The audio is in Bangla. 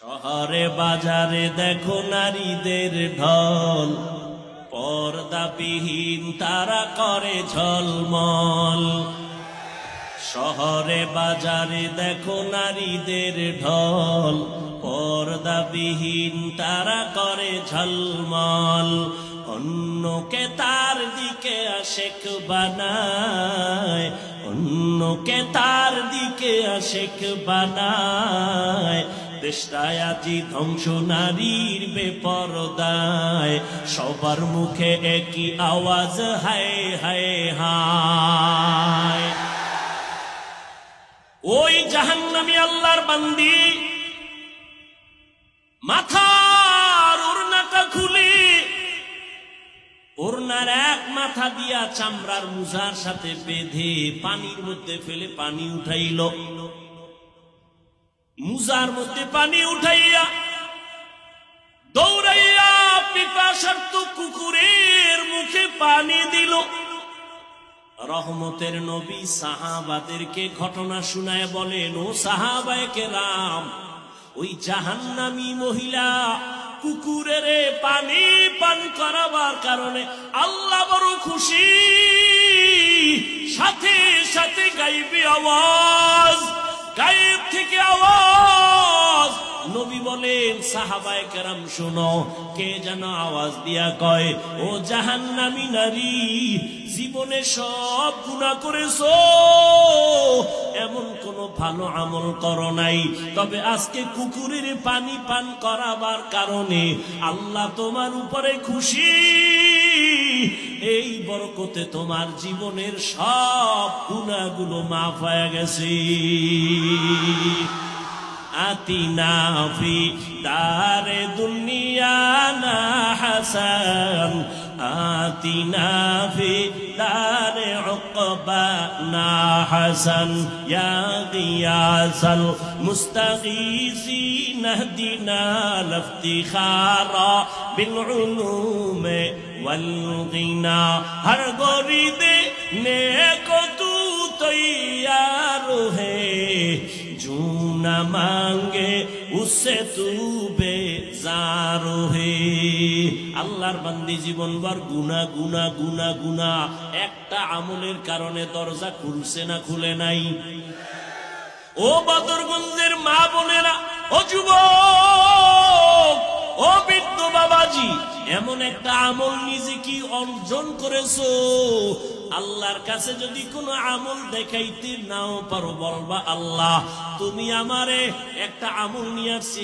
শহরে বাজারে দেখো নারীদের ঢল, পর্দাবিহীন তারা করে ঝলমল। শহরে বাজারে দেখো নারীদের ঢল, পর্দাবিহীন তারা করে ঝলমল। অন্যকে তার দিকে আশেক বানায়, অন্যকে তার দিকে আশেক বানায়। দেশটায় আজি ধ্বংস নারীর বেপরদায়, সবার মুখে একই আওয়াজ হায় হায় হায়। ওই জাহান্নামী আল্লাহর বান্দি মাথার ওড়নাটা খুলে, ওড়নার এক মাথা দিয়া চামড়ার মুজার সাথে বেঁধে পানির মধ্যে ফেলে পানি উঠাইল। মুজার মধ্যে পানি উঠাইয়া দৌড়াইয়া পিপাসার্ত কুকুরের মুখে পানি দিল। রহমতের নবী সাহাবাদেরকে ঘটনা শুনায় বলেন, ও সাহাবায়ে কেরাম, ওই জাহান্নামী মহিলা কুকুরের পানি পান করাবার কারণে আল্লাহ বড় খুশি। সাথে সাথে গাইবি আওয়াজ, গায়েব থেকে আওয়াজ। নবী বলেন, সাহাবায়ে কেরাম শোনো, কে যেন আওয়াজ দিয়া কয়, ও জাহান্নামী নারী, জীবনে সব গুনাহ করেছো, এমন কোন ভালো আমল করো নাই, তবে আজকে কুকুরের পানি পান করাবার কারণে আল্লাহ তোমার উপরে খুশি। এই বরকতে তোমার জীবনের সব গুনাহগুলো মাফ হয়ে গেছে। আতিনা ফি দারে দুনিয়া না হাসান, আতিনা ফি দারে উকবা না হাসান, ইয়া গিয়াসাল মুস্তাগীসিন ইহদিনা লিফতিখারা বিল উলুমে ওয়াল গিনা। হর গরিদে নেক তু তৈয়ার হে, जो न मांगे उससे तू बेजार है। আল্লাহর বান্দি জীবনভর গুনাহ গুনাহ গুনাহ গুনাহ, একটা আমলের কারণে দরজা খুলছে না খুলে নাই? ও বদরগঞ্জের মা বোনেরা, ও যুবক, ও বৃদ্ধ বাবাজি, এমন একটা আমল নিজে কি অর্জন করেছো? আল্লাহর কাছে যদি কোনো আমল দেখাইতে নাও পারো, বলবা, আল্লাহ তুমি আমারে একটা আমল নিয়ে আসছি।